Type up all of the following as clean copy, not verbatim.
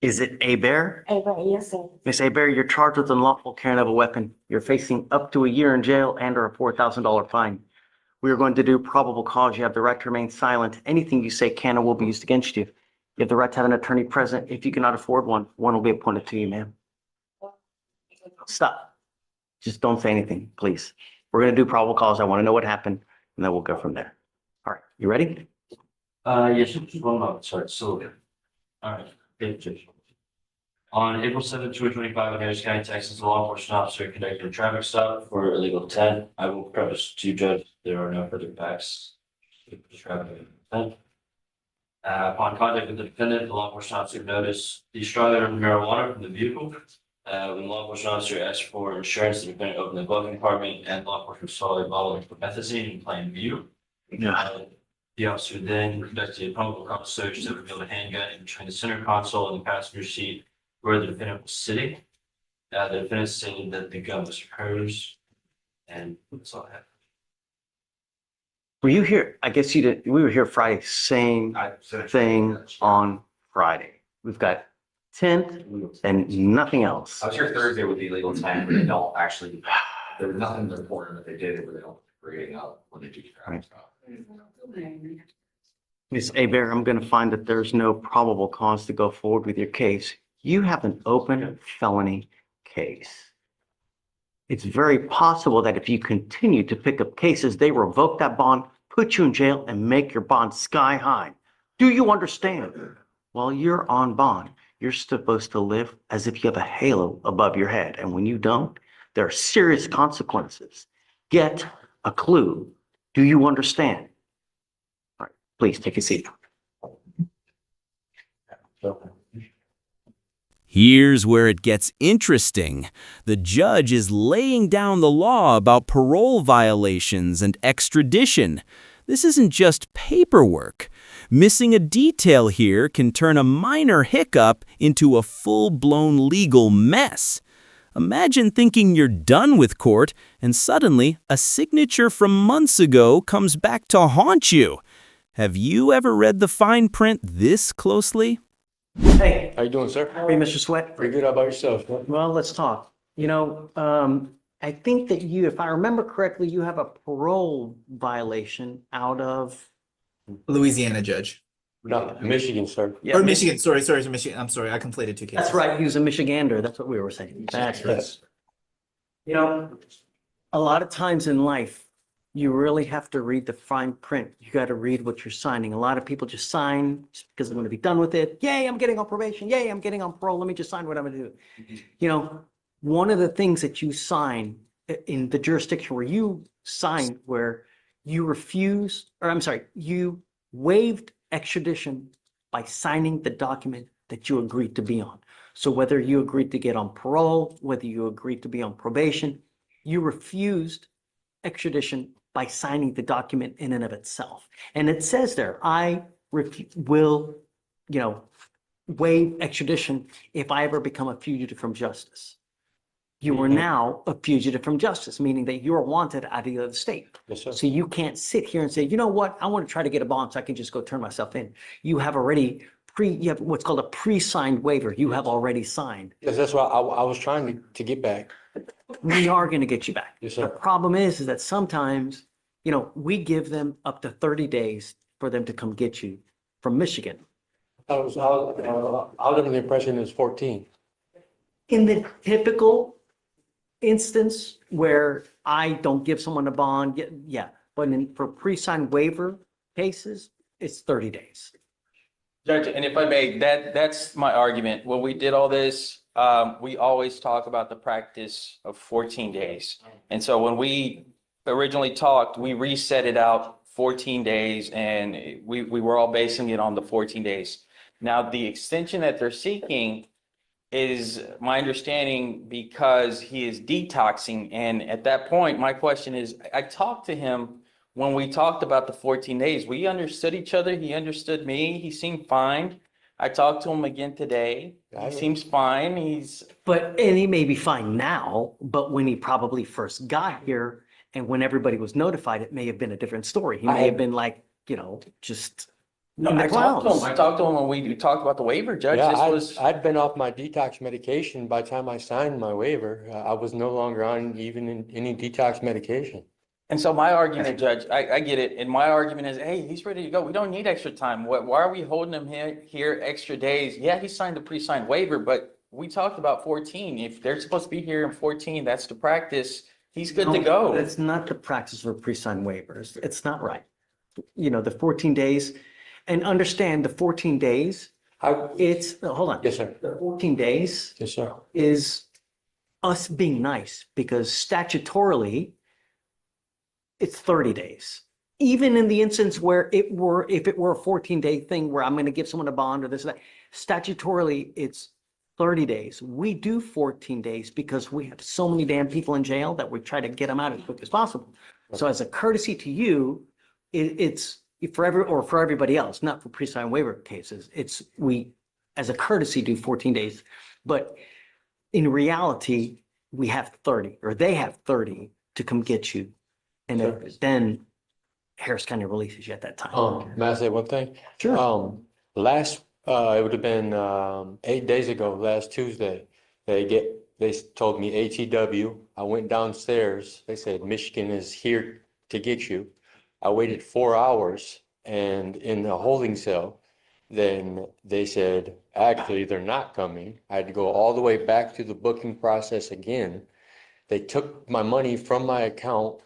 Is it Bear? Yes, sir. Miss Bear, you're charged with unlawful carrying of a weapon. You're facing up to a year in jail and or a $4,000 fine. We are going to do probable cause. You have the right to remain silent. Anything you say can or will be used against you. You have the right to have an attorney present. If you cannot afford one, one will be appointed to you, ma'am. Stop. Just don't say anything, please. We're going to do probable cause. I want to know what happened, and then we'll go from there. All right, you ready? Yes, just one moment, sorry, so, all right, okay, Judge. On April 7th, 2025, in Harris County, Texas, a law enforcement officer conducted a traffic stop for illegal intent. I will preface to you, Judge, there are no further facts. Traffic intent. Upon contact with the defendant, the law enforcement officer noticed the strong odor of marijuana from the vehicle. When the law enforcement officer asked for insurance, the defendant opened the glove compartment and law enforcement saw a bottle of methazine in plain view. The officer then conducted a probable cause search that revealed a handgun in between the center console and the passenger seat where the defendant was sitting. The defendant stated that the gun was hers, and that's all I have. Were you here? I guess you did. We were here Friday, same thing on Friday. We've got 10th and nothing else. I was here Thursday with the illegal intent, but they don't actually, there was nothing important that they did, but they don't bring up when they do traffic stop. Ms. Bear, I'm going to find that there's no probable cause to go forward with your case. You have an open felony case. It's very possible that if you continue to pick up cases, they revoke that bond, put you in jail, and make your bond sky high. Do you understand? While you're on bond, you're supposed to live as if you have a halo above your head. And when you don't, there are serious consequences. Get a clue. Do you understand? All right, please take a seat. Here's where it gets interesting. The judge is laying down the law about parole violations and extradition. This isn't just paperwork. Missing a detail here can turn a minor hiccup into a full-blown legal mess. Imagine thinking you're done with court, and suddenly a signature from months ago comes back to haunt you. Have you ever read the fine print this closely? Hey, How you doing, sir? how are you, Mr. Sweat? Pretty good. How about yourself? Well, let's talk. You know, I think that you, if I remember correctly, you have a parole violation out of. Louisiana judge. No, Michigan, sir. Yeah, Or Michigan. Sorry, Michigan. I'm sorry. I conflated two cases. That's right. He was a Michigander. That's what we were saying. That's right. You know, a lot of times in life, you really have to read the fine print. You got to read what you're signing. A lot of people just sign just because they want to be done with it. Yay, I'm getting on probation. Yay, I'm getting on parole. Let me just sign what I'm going to do. You know, one of the things that you sign in the jurisdiction where you signed, where you refused, or I'm sorry, you waived extradition by signing the document that you agreed to be on. So whether you agreed to get on parole, whether you agreed to be on probation, you refused extradition by signing the document in and of itself. And it says there, I will, you know, waive extradition if I ever become a fugitive from justice. You are now a fugitive from justice, meaning that you're wanted out of the other state. Yes, sir. So you can't sit here and say, you know what, I want to try to get a bond so I can just go turn myself in. You have already you have what's called a pre-signed waiver. You have already signed. Yes, that's why I was trying to get back. We are going to get you back. Yes, The sir. problem is that sometimes, you know, we give them up to 30 days for them to come get you from Michigan. I was under the impression it was 14. In the typical instance where I don't give someone a bond, yeah, but for pre-signed waiver cases, it's 30 days. Judge, and if I may, that's my argument. When we did all this, we always talk about the practice of 14 days. And so when we originally talked, we reset it out 14 days and we were all basing it on the 14 days. Now, the extension that they're seeking is my understanding because he is detoxing. And at that point, my question is, I talked to him when we talked about the 14 days. We understood each other. He understood me. He seemed fine. I talked to him again today. He seems fine. And he may be fine now, but when he probably first got here and when everybody was notified, it may have been a different story. He may have been like, you know, just No, in the I talked to him. clouds. I talked to him when we talked about the waiver, Judge. Yeah, This was, I'd been off my detox medication by the time I signed my waiver. I was no longer on even any detox medication. and so my argument, Judge, I get it. And my argument is, hey, he's ready to go. We don't need extra time. Why are we holding him here extra days? Yeah, he signed the pre-signed waiver, but we talked about 14. If they're supposed to be here in 14, that's the practice. He's good to No, go. That's not the practice for pre-signed waivers. It's not right. You know, the 14 days, and understand the 14 days, hold on. Yes, sir. The 14 days Yes, sir. is us being nice because statutorily, it's 30 days. Even in the instance where if it were a 14-day thing where I'm going to give someone a bond or this, or that, statutorily, it's 30 days. We do 14 days because we have so many damn people in jail that we try to get them out as quick as possible. So as a courtesy to you, it's for everybody else, not for pre-signed waiver cases. We, as a courtesy, do 14 days. But in reality, we have 30, or they have 30 to come get you. And Sure. then Harris County releases you at that time. May I say one thing? Sure. It would have been 8 days ago, last Tuesday. They told me ATW. I went downstairs. They said Michigan is here to get you. I waited 4 hours and in the holding cell. Then they said, actually, they're not coming. I had to go all the way back to the booking process again. They took my money from my account,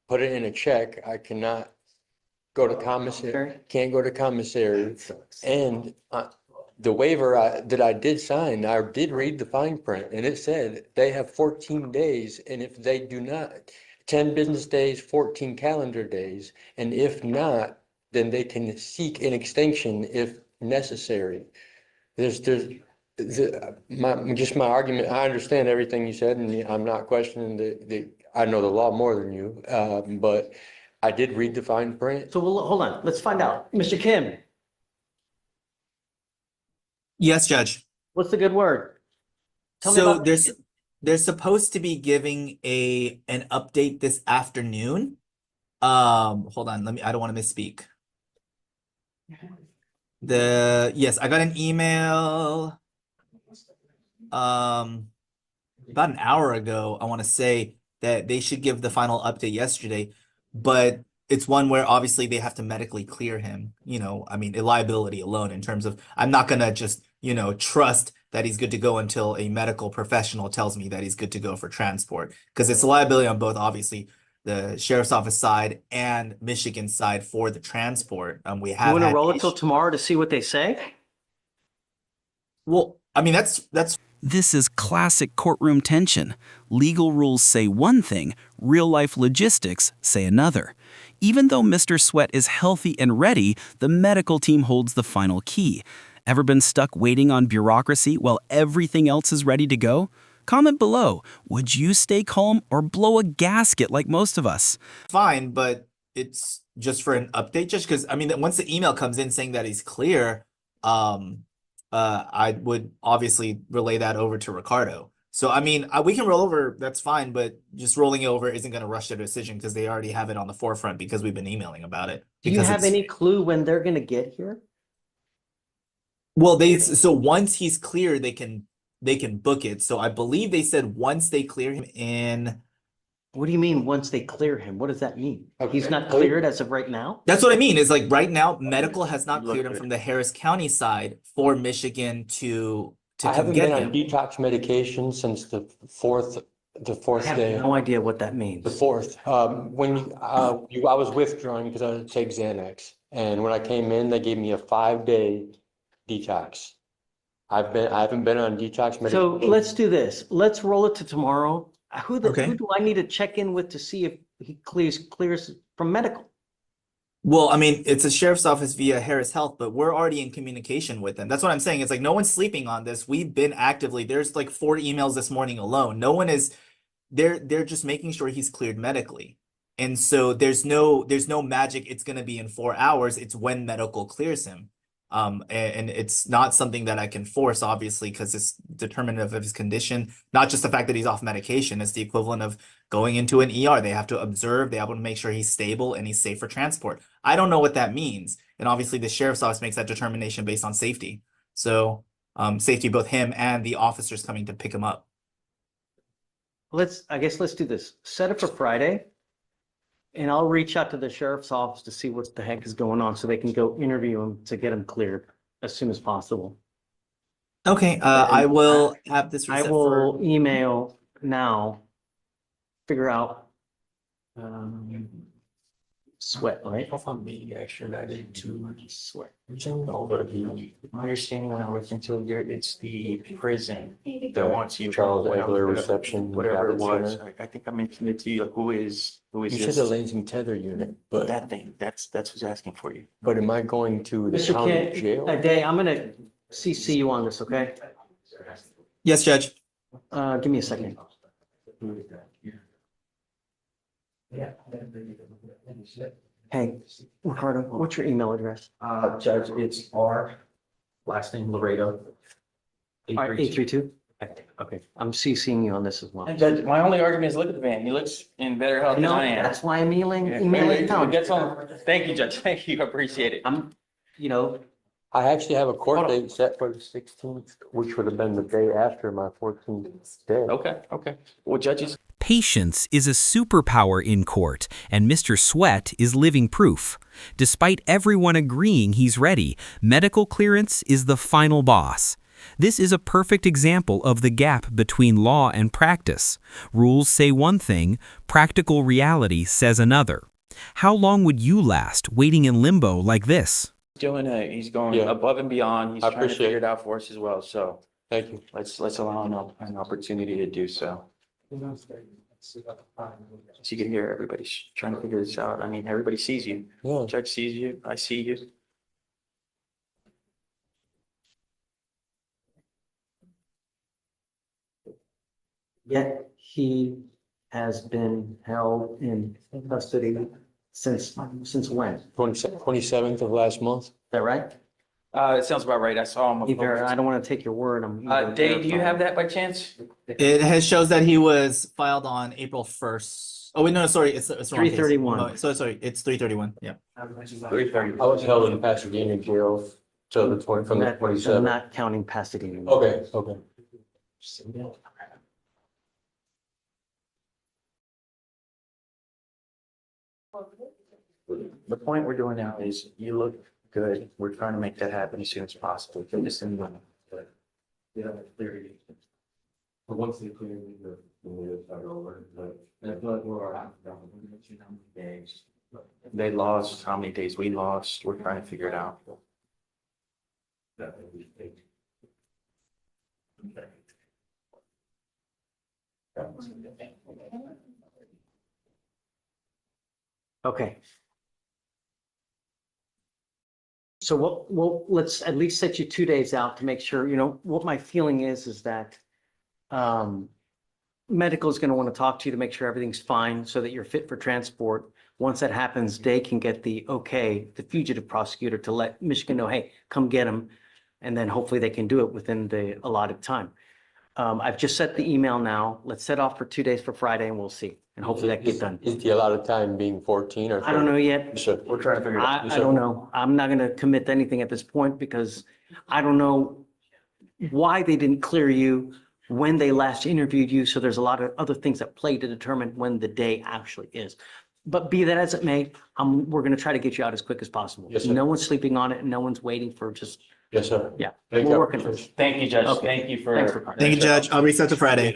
put it in a check. I cannot go to commissary, can't go to commissary. And the waiver that I did sign, I did read the fine print, and it said they have 14 days. And if they do not, 10 business days, 14 calendar days. And if not, then they can seek an extension if necessary. My argument, I understand everything you said, and I'm not questioning I know the law more than you, but I did read the fine print. So hold on, let's find out. Mr. Kim, Yes, Judge. what's the good word? Tell me So about- they're supposed to be giving an update this afternoon. Hold on, I don't want to misspeak. Yes, I got an email about an hour ago, I want to say, that they should give the final update yesterday, but it's one where obviously they have to medically clear him, I mean, liability alone in terms of, I'm not gonna just, trust that he's good to go until a medical professional tells me that he's good to go for transport, because it's a liability on both, obviously, the sheriff's office side and Michigan side for the transport. We You have want to had roll it till issues. tomorrow to see what they say? Well, I mean, that's This is classic courtroom tension. Legal rules say one thing, real-life logistics say another. Even though Mr. Sweat is healthy and ready, the medical team holds the final key. Ever been stuck waiting on bureaucracy while everything else is ready to go? Comment below. Would you stay calm or blow a gasket like most of us? fine, but it's just for an update, just because, I mean, once the email comes in saying that he's clear, I would obviously relay that over to Ricardo. So, I mean, we can roll over, that's fine, but just rolling it over isn't going to rush their decision because they already have it on the forefront because we've been emailing about it. Do you Because have it's- any clue when they're going to get here? Well, so once he's clear, they can book it. So I believe they said once they clear him in. What do you mean once they clear him? What does that mean? He's Okay. not cleared as of right now? That's what I mean. Is like right now, medical has not cleared him from the Harris County side for Michigan to I come haven't get been on him. detox medication since the fourth I have day. no idea what that means. The fourth, I was withdrawing because I would take Xanax, and when I came in, they gave me a 5-day detox. I haven't been on detox medication. So let's do this. Let's roll it to tomorrow. Who Okay. do I need to check in with to see if he clears from medical? Well, I mean, it's a sheriff's office via Harris Health, but we're already in communication with them. That's what I'm saying. It's like no one's sleeping on this. We've been actively, there's like 4 emails this morning alone. No one is, they're just making sure he's cleared medically. And so there's no magic. It's going to be in 4 hours. It's when medical clears him. And it's not something that I can force, obviously, because it's determinative of his condition. Not just the fact that he's off medication. It's the equivalent of going into an ER. They have to observe. They have to make sure he's stable and he's safe for transport. I don't know what that means. And obviously the sheriff's office makes that determination based on safety. So safety, both him and the officers coming to pick him up. I guess let's do this. Set it for Friday. And I'll reach out to the sheriff's office to see what the heck is going on so they can go interview him to get him cleared as soon as possible. Okay, I will have this I reset will for, email now, figure out Sweat, right? Sweat. My understanding when I looked into it, it's the prison that wants you. Charles Egler reception. Whatever it Rapid was, Center. I think I mentioned it to you, like, who is You said this? the Lansing Tether unit, but, That thing, that's who's asking for you. but am I going to the Mr. county Kent, jail? Day, I'm gonna CC you on this, okay? yes, Judge. Give me a second. Hey, Ricardo, what's your email address? Judge, it's R, last name Laredo. 832? Okay, I'm CCing you on this as well. And Judge, my only argument is look at the man, he looks in better health than No, I am. that's why I'm emailing Yeah. now. That's all. Thank you, Judge, thank you, I appreciate it. I'm, you know, I actually have a court Hold on. date set for the 16th, which would have been the day after my 14th day. Okay, well, judges. Patience is a superpower in court, and Mr. Sweat is living proof. Despite everyone agreeing he's ready, medical clearance is the final boss. This is a perfect example of the gap between law and practice. Rules say one thing, practical reality says another. How long would you last waiting in limbo like this? He's going Yeah. above and beyond, he's I trying to appreciate figure it. it out for us as well, so Thank you. let's allow him an opportunity to do so. So you can hear everybody's trying to figure this out, I mean, everybody sees you, Yeah. judge sees you, I see you. yet he has been held in custody since when? Is 27th of last month. that right? It sounds about right, I saw him. I don't want to take your word. Dave, do you have that by chance? It has shows that he was filed on April 1st. Oh, wait, no, sorry, it's the wrong case. 331. Oh, sorry, it's 331, yeah. 3:30. I was held in Pasadena jail till the from the That- 27th. Not counting Pasadena. Okay. The point we're doing now is you look good. We're trying to make that happen as soon as possible. Get this in the. But once they clear we start over, but I feel like we're out. They lost, how many days we lost. We're trying to figure it out. Okay. So let's at least set you 2 days out to make sure, what my feeling is that medical is going to want to talk to you to make sure everything's fine so that you're fit for transport. Once that happens, they can get the fugitive prosecutor to let Michigan know, hey, come get him. And then hopefully they can do it within the allotted time. I've just set the email now. Let's set off for 2 days for Friday and we'll see. And hopefully that gets done. Is the allotted time being 14 or? I don't know 30? yet. Yes, sir. We're trying to figure it out. I don't know. I'm not going to commit to anything at this point because I don't know why they didn't clear you when they last interviewed you. So there's a lot of other things that play to determine when the day actually is. But be that as it may, we're going to try to get you out as quick as possible. Yes, sir. No one's sleeping on it and no one's waiting for just, Yes, sir. yeah, Thank we're you. working. Thank you, Judge. Okay. Thank you for. Thanks for. Thank you, Judge. I'll reset to Friday.